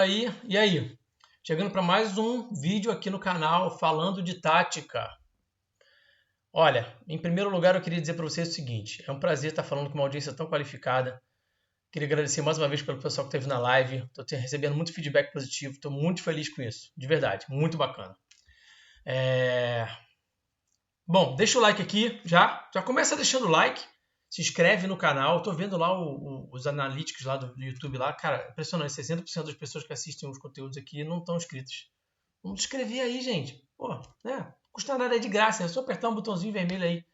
E aí? Chegando para mais um vídeo aqui no canal falando de tática. Olha, em primeiro lugar eu queria dizer para vocês o seguinte, é um prazer estar falando com uma audiência tão qualificada. Queria agradecer mais uma vez pelo pessoal que esteve na live. Estou recebendo muito feedback positivo, estou muito feliz com isso, de verdade, muito bacana. Bom, deixa o like aqui, já começa deixando o like, se inscreve no canal. Estou vendo lá os analíticos lá do YouTube lá, cara, impressionante, 60% das pessoas que assistem os conteúdos aqui não estão inscritos. Vamos se inscrever aí, gente. Pô, né? Não custa nada, é de graça, é só apertar um botãozinho vermelho aí.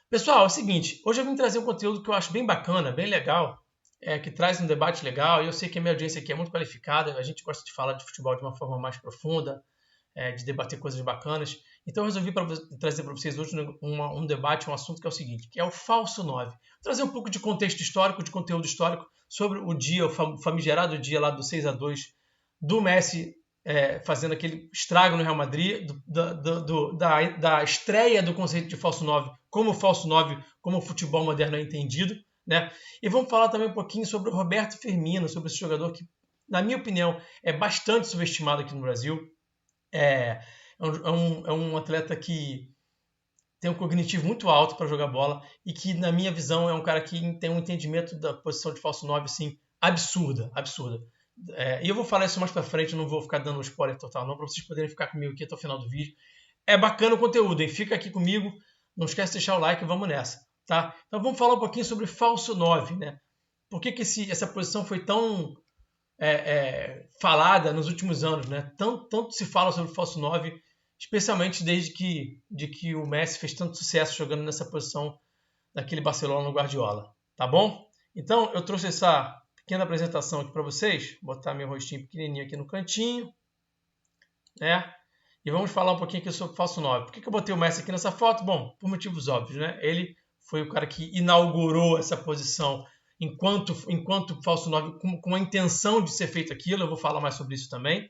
Pessoal, é o seguinte, hoje eu vim trazer um conteúdo que eu acho bem bacana, bem legal, que traz um debate legal, e eu sei que a minha audiência aqui é muito qualificada, a gente gosta de falar de futebol de uma forma mais profunda, de debater coisas bacanas. Então eu resolvi trazer para vocês hoje um debate, um assunto que é o seguinte, que é o falso 9. Vou trazer um pouco de contexto histórico, de conteúdo histórico, sobre o dia, o famigerado dia lá do 6-2 do Messi, fazendo aquele estrago no Real Madrid, da estreia do conceito de falso 9, como o futebol moderno é entendido, né? E vamos falar também um pouquinho sobre o Roberto Firmino, sobre esse jogador que, na minha opinião, é bastante subestimado aqui no Brasil. É um atleta que tem um cognitivo muito alto para jogar bola e que, na minha visão, é um cara que tem um entendimento da posição de falso 9 assim, absurda. E eu vou falar isso mais para frente, não vou ficar dando um spoiler total não, para vocês poderem ficar comigo aqui até o final do vídeo. É bacana o conteúdo, hein? Fica aqui comigo, não esquece de deixar o like e vamos nessa, tá? Então vamos falar um pouquinho sobre falso 9, né? Por que essa posição foi tão falada nos últimos anos, né? Tanto se fala sobre o falso 9, especialmente desde que o Messi fez tanto sucesso jogando nessa posição naquele Barcelona no Guardiola, tá bom? Então eu trouxe essa pequena apresentação aqui para vocês, vou botar meu rostinho pequenininho aqui no cantinho, né? E vamos falar um pouquinho aqui sobre o falso 9. Por que eu botei o Messi aqui nessa foto? Bom, por motivos óbvios, né? Ele foi o cara que inaugurou essa posição enquanto falso 9, com a intenção de ser feito aquilo. Eu vou falar mais sobre isso também.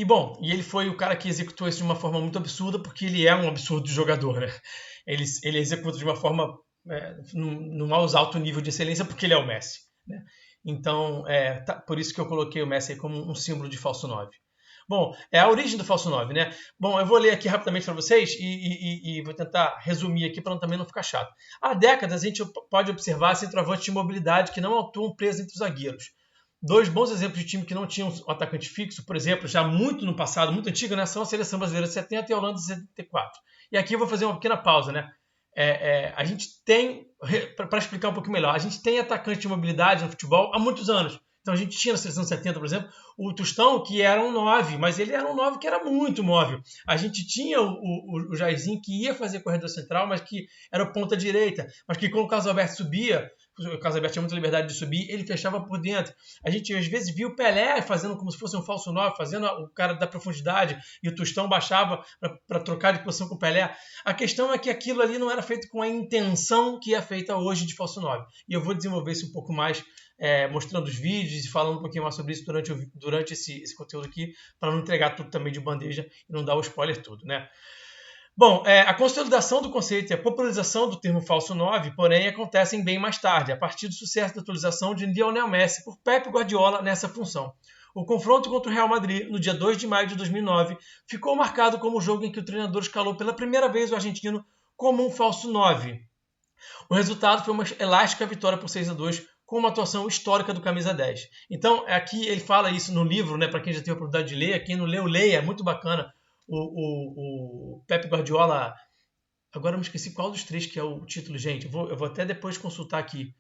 Bom, ele foi o cara que executou isso de uma forma muito absurda, porque ele é um absurdo jogador, né? Ele executa de uma forma no mais alto nível de excelência, porque ele é o Messi, né? Então, por isso que eu coloquei o Messi aí como um símbolo de falso 9. Bom, é a origem do falso 9, né? Bom, eu vou ler aqui rapidamente para vocês e vou tentar resumir aqui para também não ficar chato. Há décadas a gente pode observar centroavantes de mobilidade que não atuam presos entre os zagueiros. Dois bons exemplos de time que não tinham um atacante fixo, por exemplo, já muito no passado, muito antigo, né, são a Seleção Brasileira de 70 e a Holanda de 74. E aqui eu vou fazer uma pequena pausa, né? A gente tem, para explicar um pouquinho melhor, a gente tem atacante de mobilidade no futebol há muitos anos. Então a gente tinha na Seleção 70, por exemplo, o Tostão, que era um 9, mas ele era um 9 que era muito móvel. A gente tinha o Jairzinho, que ia fazer corredor central, mas que era o ponta direita, mas que quando o Carlos Alberto subia, o Carlos Alberto tinha muita liberdade de subir, ele fechava por dentro. A gente às vezes via o Pelé fazendo como se fosse um falso 9, fazendo o cara da profundidade, e o Tostão baixava para trocar de posição com o Pelé. A questão é que aquilo ali não era feito com a intenção que é feita hoje de falso 9. E eu vou desenvolver isso um pouco mais, mostrando os vídeos e falando um pouquinho mais sobre isso durante esse conteúdo aqui, para não entregar tudo também de bandeja e não dar o spoiler todo, né? Bom, a consolidação do conceito e a popularização do termo falso 9, porém, acontecem bem mais tarde, a partir do sucesso da atualização de Lionel Messi por Pep Guardiola nessa função. O confronto contra o Real Madrid, no dia 2 de maio de 2009, ficou marcado como o jogo em que o treinador escalou pela primeira vez o argentino como um falso 9. O resultado foi uma elástica vitória por 6-2, com uma atuação histórica do camisa 10. Então, aqui ele fala isso no livro, né, para quem já teve a oportunidade de ler. Quem não leu, leia, é muito bacana. O Pep Guardiola, agora eu me esqueci qual dos três que é o título, gente. Eu vou até depois consultar aqui.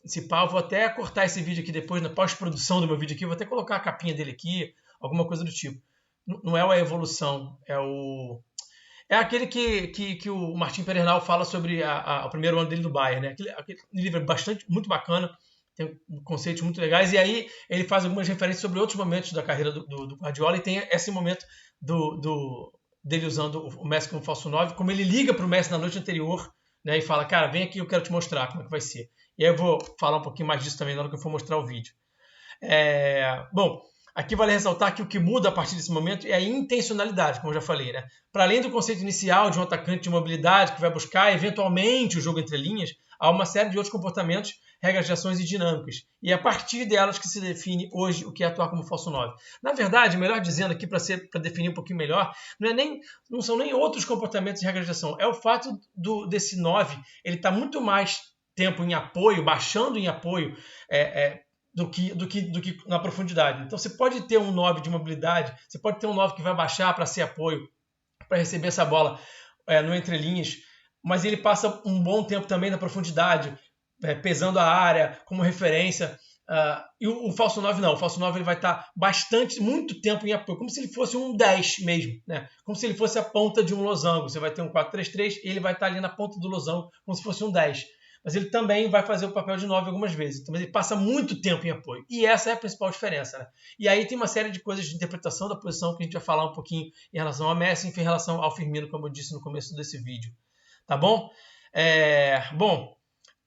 Eu vou até cortar esse vídeo aqui depois, na pós-produção do meu vídeo aqui, vou até colocar a capinha dele aqui, alguma coisa do tipo. Não é a evolução, é aquele que o Martim Perernal fala sobre o primeiro ano dele no Bayern, né? Aquele livro é muito bacana, tem conceitos muito legais, e aí ele faz algumas referências sobre outros momentos da carreira do Guardiola, e tem esse momento dele usando o Messi como falso 9, como ele liga para o Messi na noite anterior, né, e fala, cara, vem aqui, eu quero te mostrar como é que vai ser. E aí eu vou falar um pouquinho mais disso também na hora que eu for mostrar o vídeo. Bom, aqui vale ressaltar que o que muda a partir desse momento é a intencionalidade, como eu já falei, né? Para além do conceito inicial de um atacante de mobilidade que vai buscar eventualmente o jogo entre linhas, há uma série de outros comportamentos regras de ações e dinâmicas. E é a partir delas que se define hoje o que é atuar como falso 9. Na verdade, melhor dizendo aqui para definir um pouquinho melhor, não são nem outros comportamentos e regras de ação. É o fato desse 9 ele está muito mais tempo em apoio, baixando em apoio, do que na profundidade. Então você pode ter um 9 de mobilidade, você pode ter um 9 que vai baixar para ser apoio, para receber essa bola no entrelinhas, mas ele passa um bom tempo também na profundidade, pesando a área como referência. E o falso 9 não, o falso 9 ele vai estar muito tempo em apoio, como se ele fosse um 10 mesmo, né? Como se ele fosse a ponta de um losango. Você vai ter um 4-3-3 e ele vai estar ali na ponta do losango, como se fosse um 10. Mas ele também vai fazer o papel de 9 algumas vezes. Então, ele passa muito tempo em apoio. E essa é a principal diferença, né? E aí tem uma série de coisas de interpretação da posição que a gente vai falar um pouquinho em relação ao Messi, em relação ao Firmino, como eu disse no começo desse vídeo. Tá bom? Bom,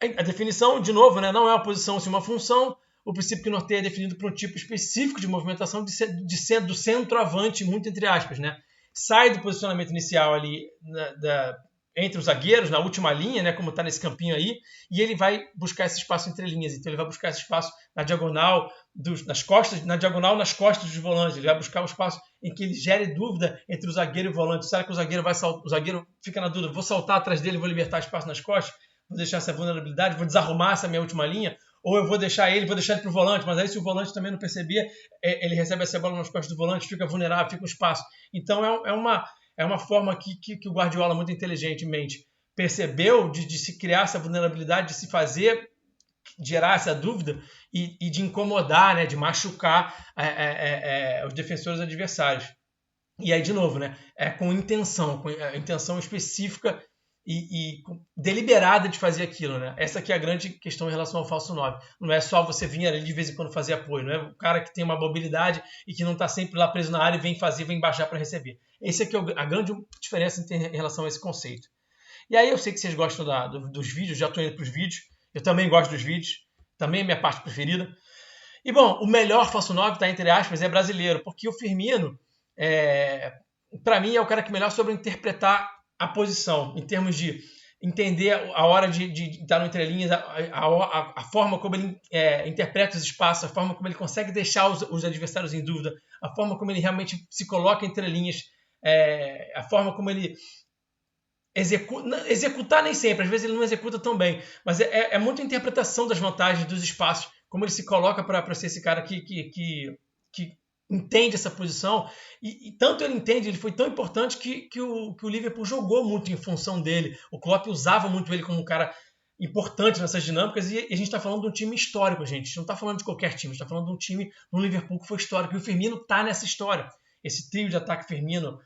a definição, de novo, né, não é uma posição, sim uma função. O princípio que norteia é definido por um tipo específico de movimentação do centroavante, muito entre aspas, né? Sai do posicionamento inicial ali entre os zagueiros, na última linha, né, como está nesse campinho aí, e ele vai buscar esse espaço entre linhas. Então ele vai buscar esse espaço na diagonal nas costas dos volantes. Ele vai buscar um espaço em que ele gere dúvida entre o zagueiro e o volante. Será que o zagueiro vai saltar? O zagueiro fica na dúvida: vou saltar atrás dele, vou libertar espaço nas costas, vou deixar essa vulnerabilidade, vou desarrumar essa minha última linha, ou eu vou deixar ele para o volante, mas aí se o volante também não perceber, ele recebe essa bola nas costas do volante, fica vulnerável, fica um espaço. Então é uma forma que o Guardiola, muito inteligentemente, percebeu de se criar essa vulnerabilidade, de se fazer gerar essa dúvida e de incomodar, né, de machucar os defensores adversários. E aí, de novo, né, com intenção específica e deliberada de fazer aquilo, né? Essa aqui é a grande questão em relação ao falso 9. Não é só você vir ali de vez em quando fazer apoio, não é o cara que tem uma mobilidade e que não está sempre lá preso na área e vem baixar para receber. Essa aqui é a grande diferença em relação a esse conceito. E aí eu sei que vocês gostam dos vídeos, já estou indo para os vídeos. Eu também gosto dos vídeos, também é minha parte preferida. E bom, o melhor falso 9, tá, entre aspas, é brasileiro, porque o Firmino, para mim, é o cara que melhor soube interpretar a posição, em termos de entender a hora de estar no entrelinhas, a forma como ele interpreta os espaços, a forma como ele consegue deixar os adversários em dúvida, a forma como ele realmente se coloca entre linhas, a forma como ele executar nem sempre, às vezes ele não executa tão bem, mas é muita interpretação das vantagens dos espaços, como ele se coloca para ser esse cara que entende essa posição, e tanto ele entende, ele foi tão importante que o Liverpool jogou muito em função dele. O Klopp usava muito ele como um cara importante nessas dinâmicas, e a gente está falando de um time histórico, gente. A gente não está falando de qualquer time, a gente está falando de um time no Liverpool que foi histórico, e o Firmino está nessa história. Esse trio de ataque Firmino,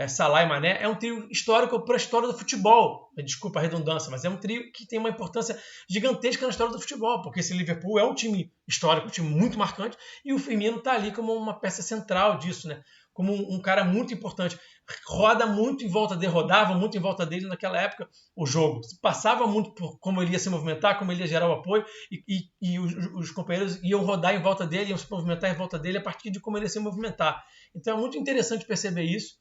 Salah e Mané é um trio histórico para a história do futebol. Desculpa a redundância, mas é um trio que tem uma importância gigantesca na história do futebol, porque esse Liverpool é um time histórico, um time muito marcante, e o Firmino está ali como uma peça central disso, né? Como um cara muito importante. Rodava muito em volta dele naquela época o jogo. Passava muito por como ele ia se movimentar, como ele ia gerar o apoio, e os companheiros iam rodar em volta dele, iam se movimentar em volta dele a partir de como ele ia se movimentar. Então é muito interessante perceber isso.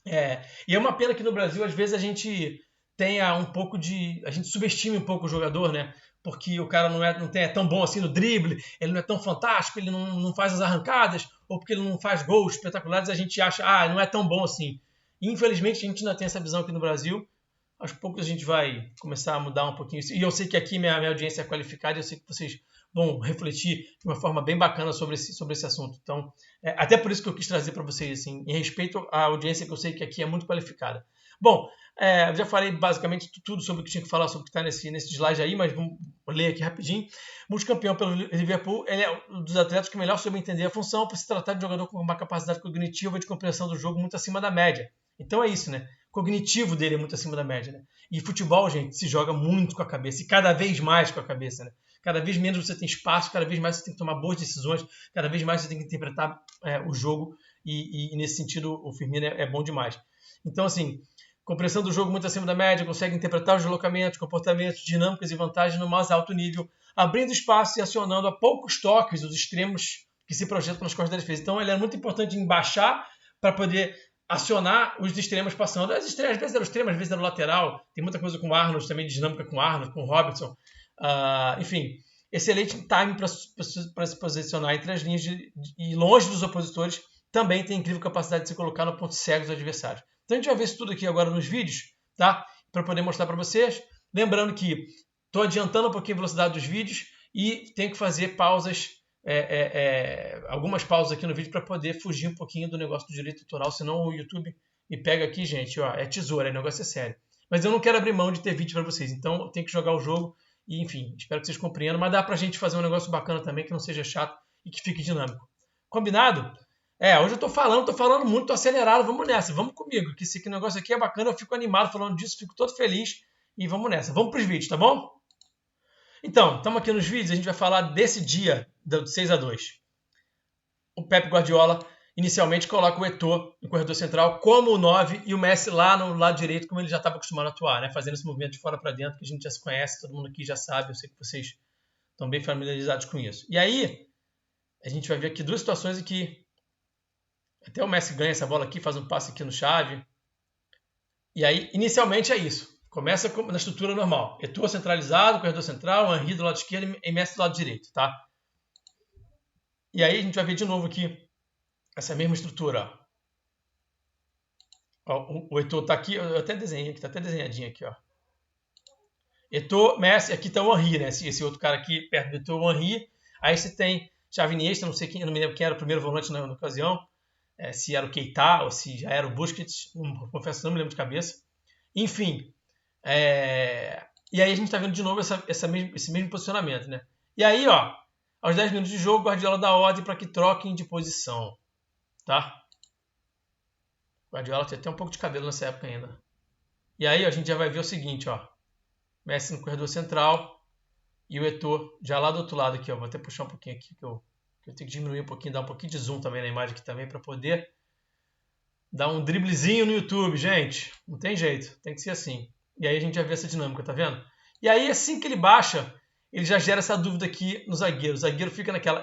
E é uma pena que no Brasil, às vezes, a gente tenha um pouco a gente subestime um pouco o jogador, né? Porque o cara não é tão bom assim no drible, ele não é tão fantástico, ele não faz as arrancadas, ou porque ele não faz gols espetaculares, a gente acha, não é tão bom assim. E, infelizmente, a gente ainda tem essa visão aqui no Brasil. Aos poucos a gente vai começar a mudar um pouquinho isso. E eu sei que aqui minha audiência é qualificada, e eu sei que vocês vão refletir de uma forma bem bacana sobre esse assunto. Então, até por isso que eu quis trazer para vocês, assim, em respeito à audiência que eu sei que aqui é muito qualificada. Bom, eu já falei basicamente tudo sobre o que tinha que falar, sobre o que está nesse slide aí, mas vamos ler aqui rapidinho. Multicampeão pelo Liverpool, ele é um dos atletas que melhor soube entender a função, por se tratar de jogador com uma capacidade cognitiva de compreensão do jogo muito acima da média. Então é isso, né? O cognitivo dele é muito acima da média, né? E futebol, gente, se joga muito com a cabeça, e cada vez mais com a cabeça, né? Cada vez menos você tem espaço, cada vez mais você tem que tomar boas decisões, cada vez mais você tem que interpretar o jogo, e nesse sentido o Firmino é bom demais. Então, assim, compreensão do jogo muito acima da média, consegue interpretar os deslocamentos, comportamentos, dinâmicas e vantagens no mais alto nível, abrindo espaço e acionando a poucos toques os extremos que se projetam nas costas da defesa. Então, ele é muito importante em baixar para poder acionar os extremos passando. Às vezes era o extremo, às vezes era o lateral. Tem muita coisa com o Arnold também, de dinâmica com o Arnold, com o Robertson. Enfim, excelente time para se posicionar entre as linhas e longe dos opositores, também tem incrível capacidade de se colocar no ponto cego dos adversários. Então a gente vai ver isso tudo aqui agora nos vídeos, tá? Para poder mostrar para vocês. Lembrando que estou adiantando um pouquinho a velocidade dos vídeos e tenho que fazer pausas, algumas pausas aqui no vídeo para poder fugir um pouquinho do negócio do direito autoral, senão o YouTube me pega aqui, gente, ó, é tesoura, o negócio é sério. Mas eu não quero abrir mão de ter vídeo para vocês, então eu tenho que jogar o jogo e, enfim, espero que vocês compreendam, mas dá pra gente fazer um negócio bacana também, que não seja chato e que fique dinâmico. Combinado? Hoje eu tô falando muito, tô acelerado, vamos nessa, vamos comigo, que esse negócio aqui é bacana, eu fico animado falando disso, fico todo feliz e vamos nessa. Vamos pros vídeos, tá bom? Então, estamos aqui nos vídeos, a gente vai falar desse dia do 6-2. O Pep Guardiola inicialmente coloca o Eto'o no corredor central como o 9 e o Messi lá no lado direito, como ele já estava acostumado a atuar, né? Fazendo esse movimento de fora para dentro, que a gente já se conhece, todo mundo aqui já sabe, eu sei que vocês estão bem familiarizados com isso. E aí, a gente vai ver aqui duas situações em que até o Messi ganha essa bola aqui, faz um passe aqui no Xavi. E aí, inicialmente é isso. Começa na estrutura normal. Eto'o centralizado, corredor central, Henry do lado esquerdo e Messi do lado direito, tá? E aí a gente vai ver de novo aqui essa mesma estrutura, ó. O Eto'o tá aqui, eu até desenhei aqui, tá até desenhadinho aqui, ó. Eto'o, Messi, aqui tá o Henry, né? Esse outro cara aqui perto do Eto'o, o Henry. Aí você tem Xavi, Iniesta, não sei quem, não me lembro quem era o primeiro volante na ocasião, se era o Keita ou se já era o Busquets, confesso que não me lembro de cabeça. Enfim, e aí a gente tá vendo de novo esse mesmo posicionamento, né? E aí, ó, aos 10 minutos de jogo, o Guardiola dá ordem para que troquem de posição, tá? O Guardiola tinha até um pouco de cabelo nessa época ainda. E aí, ó, a gente já vai ver o seguinte, ó. Messi no corredor central e o Eto'o já lá do outro lado aqui, ó. Vou até puxar um pouquinho aqui que eu tenho que diminuir um pouquinho, dar um pouquinho de zoom também na imagem aqui também para poder dar um driblezinho no YouTube, gente. Não tem jeito, tem que ser assim. E aí a gente já vê essa dinâmica, tá vendo? E aí assim que ele baixa, ele já gera essa dúvida aqui no zagueiro. O zagueiro fica naquela,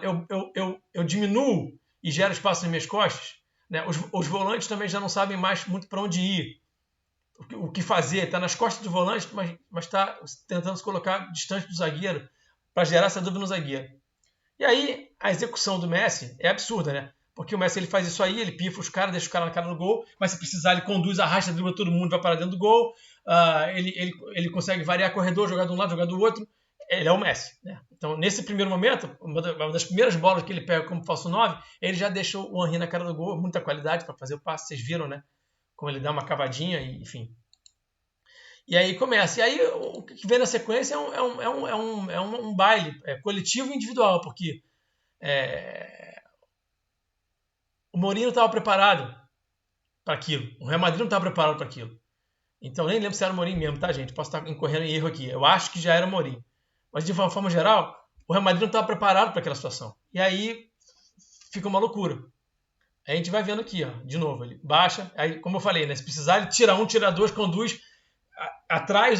eu diminuo e gero espaço nas minhas costas, né? Os volantes também já não sabem mais muito para onde ir, o que fazer. Está nas costas do volante, mas está tentando se colocar distante do zagueiro para gerar essa dúvida no zagueiro. E aí a execução do Messi é absurda, né? Porque o Messi ele faz isso aí, ele pifa os caras, deixa os caras na cara do gol, mas se precisar ele conduz, arrasta, dribla todo mundo, vai para dentro do gol. Ele consegue variar corredor, jogar de um lado, jogar do outro. Ele é o Messi, né? Então, nesse primeiro momento, uma das primeiras bolas que ele pega como falso 9, ele já deixou o Henry na cara do gol, muita qualidade para fazer o passe, vocês viram, né? Como ele dá uma cavadinha, enfim. E aí começa. E aí o que vem na sequência é um baile coletivo e individual, porque o Mourinho não estava preparado para aquilo. O Real Madrid não estava preparado para aquilo. Então, nem lembro se era o Mourinho mesmo, tá, gente? Posso estar incorrendo em erro aqui. Eu acho que já era o Mourinho. Mas, de uma forma geral, o Real Madrid não estava preparado para aquela situação. E aí fica uma loucura. Aí a gente vai vendo aqui, ó, de novo. Ele baixa, aí, como eu falei, né, se precisar, ele tira um, tira dois, conduz, atrai os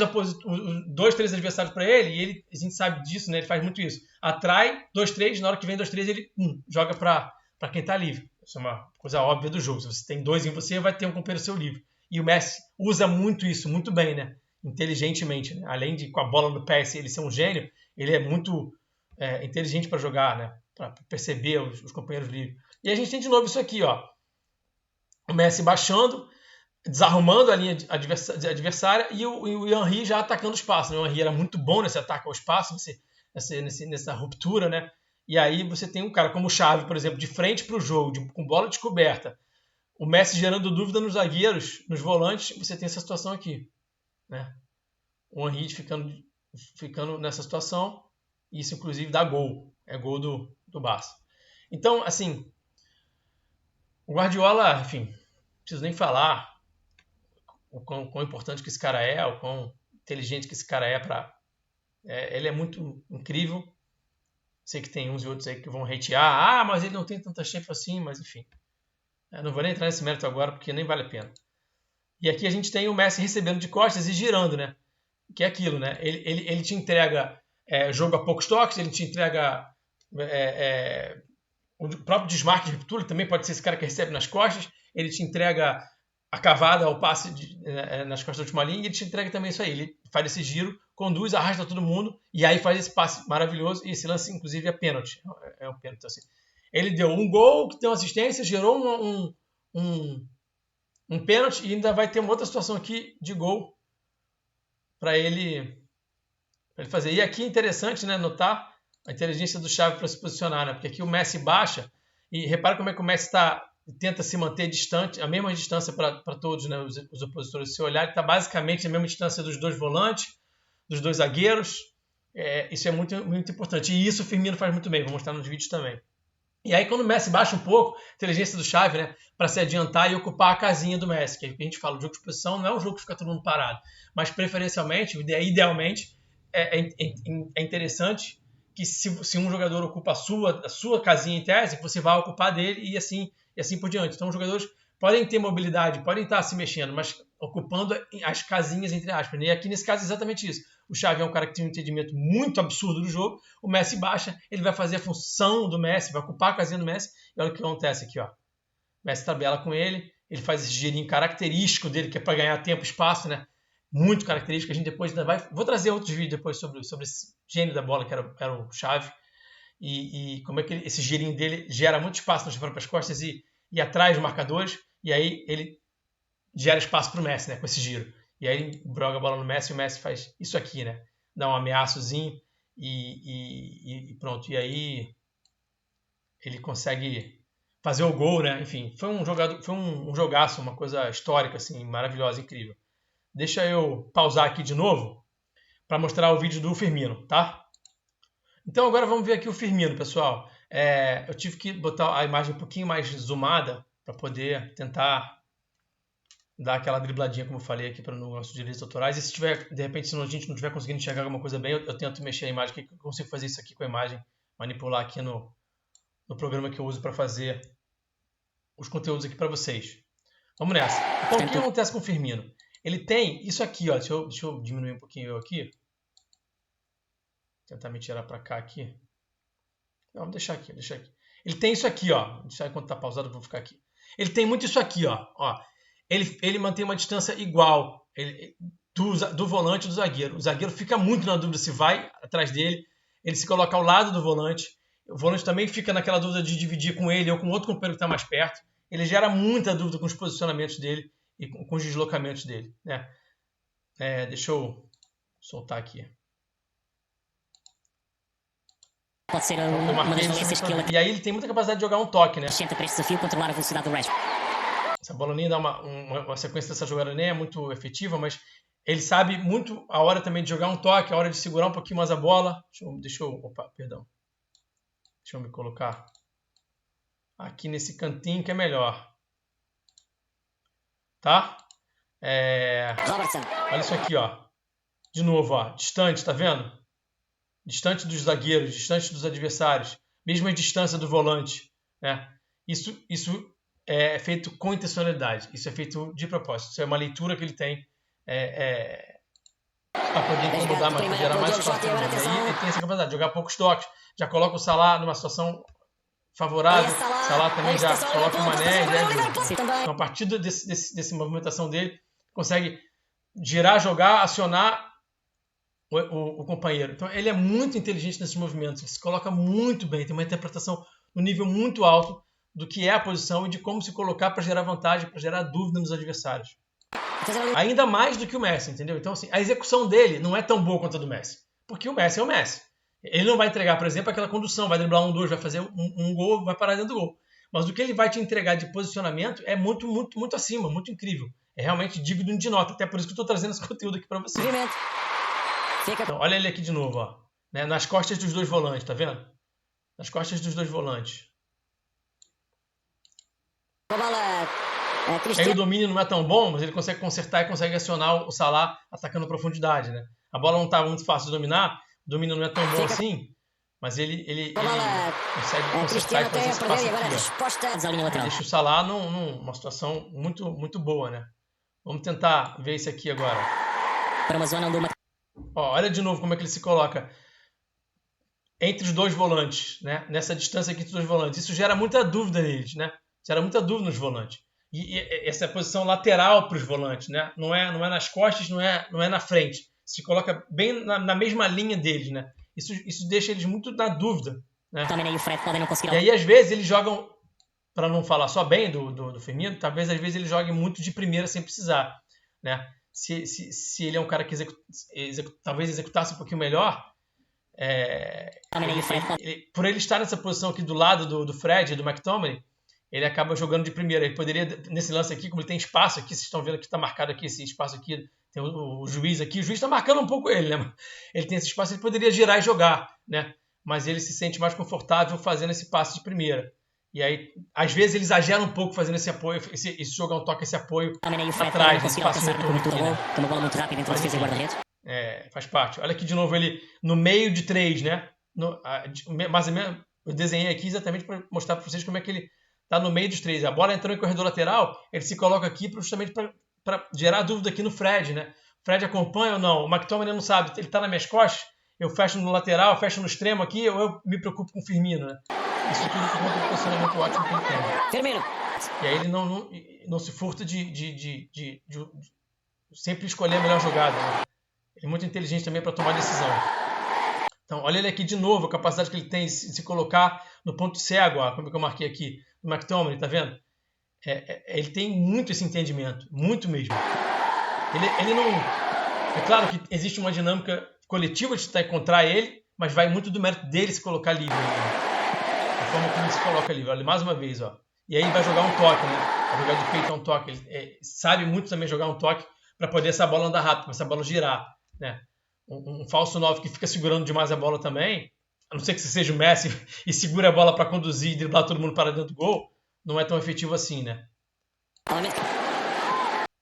2, 3 adversários para ele, e a gente sabe disso, né? Ele faz muito isso. Atrai 2, 3, na hora que vem 2, 3, ele joga para quem está livre. Isso é uma coisa óbvia do jogo. Se você tem 2 em você, vai ter um companheiro seu livre. E o Messi usa muito isso, muito bem, né? Inteligentemente, né? Além de com a bola no pé ele ser um gênio, ele é muito inteligente para jogar, né? Para perceber os companheiros livres. E a gente tem de novo isso aqui, ó. O Messi baixando, desarrumando a linha adversária e o Henry já atacando o espaço, né? O Henry era muito bom nesse ataque ao espaço, nessa ruptura, né? E aí você tem um cara como o Xavi, por exemplo, de frente para o jogo, com bola descoberta, o Messi gerando dúvida nos zagueiros, nos volantes, você tem essa situação aqui, né? O Henry ficando nessa situação, e isso inclusive dá gol, é gol do Barça. Então, assim, o Guardiola, enfim, não preciso nem falar o quão importante que esse cara é, o quão inteligente que esse cara é ele é muito incrível. Sei que tem uns e outros aí que vão hatear, mas ele não tem tanta chance assim, mas enfim. Eu não vou nem entrar nesse mérito agora, porque nem vale a pena. E aqui a gente tem o Messi recebendo de costas e girando, né? Que é aquilo, né? Ele te entrega jogo a poucos toques, ele te entrega o próprio desmarque de ruptura, também pode ser esse cara que recebe nas costas, ele te entrega a cavada ao passe nas costas da última linha, e ele te entrega também isso aí. Ele faz esse giro conduz, arrasta todo mundo, e aí faz esse passe maravilhoso, e esse lance, inclusive, é pênalti. É um pênalti, assim. Ele deu um gol, que deu uma assistência, gerou um pênalti, e ainda vai ter uma outra situação aqui de gol para ele fazer. E aqui é interessante, né, notar a inteligência do Xavi para se posicionar, né? Porque aqui o Messi baixa, e repara como é que o Messi tenta se manter distante, a mesma distância para todos, né, os opositores. Se olhar, ele está basicamente a mesma distância dos dois volantes, dos dois zagueiros. Isso é muito, muito importante. E isso o Firmino faz muito bem, vou mostrar nos vídeos também. E aí, quando o Messi baixa um pouco, a inteligência do Xavi, né, para se adiantar e ocupar a casinha do Messi, que é o que a gente fala, o jogo de posição não é um jogo que fica todo mundo parado, mas preferencialmente, idealmente, é interessante que se um jogador ocupa a sua casinha em tese, você vai ocupar dele e assim por diante. Então, os jogadores podem ter mobilidade, podem estar se mexendo, mas ocupando as casinhas, entre aspas. E aqui, nesse caso, é exatamente isso. O Xavi é um cara que tem um entendimento muito absurdo do jogo, o Messi baixa, ele vai fazer a função do Messi, vai ocupar a casinha do Messi, e olha o que acontece aqui, ó. O Messi tabela com ele faz esse girinho característico dele, que é para ganhar tempo e espaço, né? Muito característico. A gente depois ainda vai... Vou trazer outros vídeos depois sobre esse gênio da bola, que era o Xavi, e como é que esse girinho dele gera muito espaço nas próprias costas e atrás dos marcadores, e aí ele gera espaço para o Messi, né, com esse giro. E aí ele joga a bola no Messi e o Messi faz isso aqui, né? Dá um ameaçozinho e pronto. E aí ele consegue fazer o gol, né? Enfim, foi um jogaço, uma coisa histórica, assim, maravilhosa, incrível. Deixa eu pausar aqui de novo para mostrar o vídeo do Firmino, tá? Então agora vamos ver aqui o Firmino, pessoal. Eu tive que botar a imagem um pouquinho mais zoomada para poder tentar dar aquela dribladinha, como eu falei aqui, para os nossos direitos autorais. E se tiver, de repente, se a gente não estiver conseguindo enxergar alguma coisa bem, eu tento mexer a imagem, que eu consigo fazer isso aqui com a imagem, manipular aqui no programa que eu uso para fazer os conteúdos aqui para vocês. Vamos nessa. Então, o que acontece com o Firmino? Ele tem isso aqui, ó. Deixa eu diminuir um pouquinho eu aqui. Tentar me tirar para cá aqui. Não, vamos deixar aqui. Ele tem isso aqui, ó. Deixa eu, enquanto está pausado, eu vou ficar aqui. Ele tem muito isso aqui, ó. Ele mantém uma distância igual do volante e do zagueiro. O zagueiro fica muito na dúvida se vai atrás dele. Ele se coloca ao lado do volante. O volante também fica naquela dúvida de dividir com ele ou com outro companheiro que está mais perto. Ele gera muita dúvida com os posicionamentos dele e com os deslocamentos dele, né? Deixa eu soltar aqui. Pode ser uma das valências que ele... E aí ele tem muita capacidade de jogar um toque, né? Acrescenta para este desafio controlar a velocidade do resto. Essa bola nem dá uma sequência dessa jogada nem é muito efetiva, mas ele sabe muito a hora também de jogar um toque, a hora de segurar um pouquinho mais a bola. Deixa eu me colocar aqui nesse cantinho que é melhor. Tá? Olha isso aqui, ó. De novo, ó. Distante, tá vendo? Distante dos zagueiros, distante dos adversários. Mesma distância do volante, né? Isso é feito com intencionalidade. Isso é feito de propósito. Isso é uma leitura que ele tem para poder incomodar mais, para gerar mais espaço. E aí ele tem essa capacidade de jogar poucos toques. Já coloca o Salah numa situação favorável. Salah também já coloca o Mané. Então, a partir dessa movimentação dele, consegue girar, jogar, acionar o companheiro. Então, ele é muito inteligente nesses movimentos. Ele se coloca muito bem. Tem uma interpretação no nível muito alto do que é a posição e de como se colocar para gerar vantagem, para gerar dúvida nos adversários. Ainda mais do que o Messi, entendeu? Então, assim, a execução dele não é tão boa quanto a do Messi. Porque o Messi é o Messi. Ele não vai entregar, por exemplo, aquela condução, vai driblar 1-2, vai fazer um gol, vai parar dentro do gol. Mas o que ele vai te entregar de posicionamento é muito, muito, muito acima, muito incrível. É realmente digno de nota. Até por isso que eu estou trazendo esse conteúdo aqui para você. Então, olha ele aqui de novo, ó. Né? Nas costas dos dois volantes, tá vendo? Nas costas dos dois volantes. Aí o domínio não é tão bom, mas ele consegue consertar e consegue acionar o Salah atacando a profundidade, né? A bola não está muito fácil de dominar, o domínio não é tão bom assim, mas ele consegue consertar e fazer esse passe aqui, ó. Deixa o Salah numa situação muito, muito boa, né? Vamos tentar ver isso aqui agora. Ó, olha de novo como é que ele se coloca entre os dois volantes, né? Nessa distância aqui entre os dois volantes. Isso gera muita dúvida neles, né? Gera muita dúvida nos volantes. E essa é a posição lateral para os volantes, né? Não é nas costas, não é na frente. se coloca bem na mesma linha deles, né? Isso deixa eles muito na dúvida, né? McTominay e o Fred podem não conseguir. E aí, às vezes, eles jogam, para não falar só bem do Firmino, talvez às vezes ele jogue muito de primeira sem precisar, né? Se ele é um cara que talvez executasse um pouquinho melhor, por ele estar nessa posição aqui do lado do Fred e do McTominay, ele acaba jogando de primeira. Ele poderia, nesse lance aqui, como ele tem espaço aqui, vocês estão vendo que está marcado aqui esse espaço aqui, tem o juiz aqui, o juiz está marcando um pouco ele, né? Ele tem esse espaço, ele poderia girar e jogar, né? Mas ele se sente mais confortável fazendo esse passe de primeira. E aí, às vezes, ele exagera um pouco fazendo esse apoio, esse jogar um toque, esse apoio atrás, esse passe retorno aqui, né? Tem uma bola muito rápida entre a defesa e guarda-redes. Faz parte. Olha aqui de novo ele no meio de 3, né? Mais ou menos, eu desenhei aqui exatamente para mostrar para vocês como é que ele está no meio dos 3. A bola entrou em corredor lateral, ele se coloca aqui justamente para gerar dúvida aqui no Fred, né? O Fred acompanha ou não? O McTominay não sabe, ele está nas minhas costas, eu fecho no lateral, eu fecho no extremo aqui, ou eu me preocupo com o Firmino, né? Isso tudo por conta do posicionamento ótimo que ele tem. Firmino. E aí ele não se furta de sempre escolher a melhor jogada, né? Ele é muito inteligente também para tomar decisão. Então, olha ele aqui de novo, a capacidade que ele tem de se colocar no ponto cego, como eu marquei aqui, do McTominay, tá vendo? Ele tem muito esse entendimento, muito mesmo. Ele não... É claro que existe uma dinâmica coletiva de tentar encontrar ele, mas vai muito do mérito dele se colocar livre. Né? A forma como ele se coloca livre. Olha, mais uma vez, ó. E aí vai jogar um toque, né? Vai jogar de peito um toque. Ele sabe muito também jogar um toque para poder essa bola andar rápido, para essa bola girar. Né? Um falso 9 que fica segurando demais a bola também, a não ser que você seja o Messi e segura a bola para conduzir e driblar todo mundo para dentro do gol, não é tão efetivo assim, né?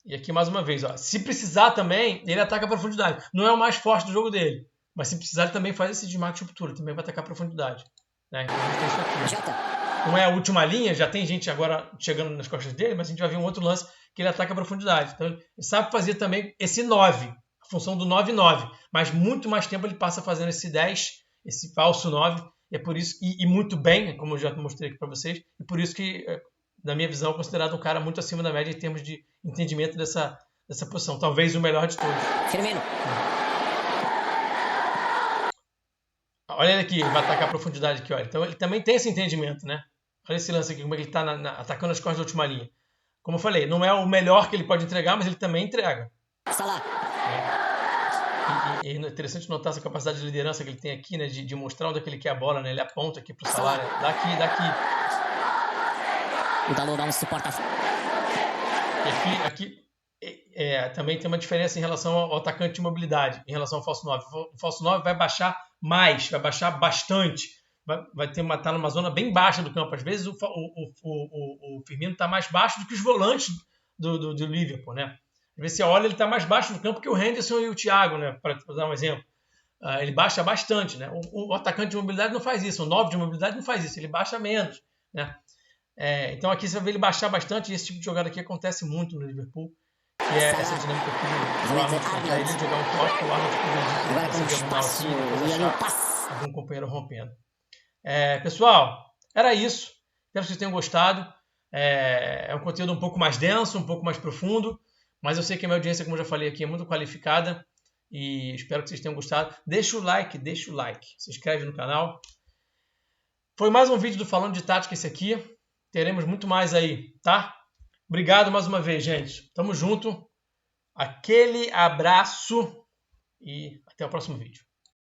E aqui mais uma vez, ó, se precisar também, ele ataca a profundidade. Não é o mais forte do jogo dele, mas se precisar ele também faz esse desmarque de ruptura, também vai atacar a profundidade. Né? Então a gente tem isso aqui. Não é a última linha, já tem gente agora chegando nas costas dele, mas a gente vai ver um outro lance que ele ataca a profundidade. Então ele sabe fazer também esse 9, a função do 9-9, mas muito mais tempo ele passa fazendo esse 10, esse falso 9, e é por isso, e muito bem, como eu já mostrei aqui para vocês, e por isso que, na minha visão, é considerado um cara muito acima da média em termos de entendimento dessa posição, talvez o melhor de todos. Firmino. Olha ele aqui, ele vai atacar a profundidade aqui, olha. Então ele também tem esse entendimento, né? Olha esse lance aqui, como ele está atacando as costas da última linha. Como eu falei, não é o melhor que ele pode entregar, mas ele também entrega. Salah. E é interessante notar essa capacidade de liderança que ele tem aqui, né? De mostrar onde é que ele quer a bola, né? Ele aponta aqui pro Salah, né? Daqui. O Dalot dá um suporte. E aqui também tem uma diferença em relação ao atacante de mobilidade, em relação ao falso 9. O falso 9 vai baixar mais, vai baixar bastante. Vai estar numa zona bem baixa do campo. Às vezes o Firmino está mais baixo do que os volantes do Liverpool, né? Às vezes você olha, ele está mais baixo do campo que o Henderson e o Thiago, né? Para dar um exemplo. Ele baixa bastante, né? O atacante de mobilidade não faz isso, o 9 de mobilidade não faz isso, ele baixa menos, né? Então aqui você vai ver ele baixar bastante, e esse tipo de jogada aqui acontece muito no Liverpool, que é essa dinâmica aqui do Arnold, ele jogar um toque, o Arnold progredir, algum companheiro rompendo. Pessoal, era isso. Espero que vocês tenham gostado. É um conteúdo um pouco mais denso, um pouco mais profundo, mas eu sei que a minha audiência, como eu já falei aqui, é muito qualificada e espero que vocês tenham gostado. Deixa o like, se inscreve no canal. Foi mais um vídeo do Falando de Tática esse aqui. Teremos muito mais aí, tá? Obrigado mais uma vez, gente. Tamo junto. Aquele abraço e até o próximo vídeo.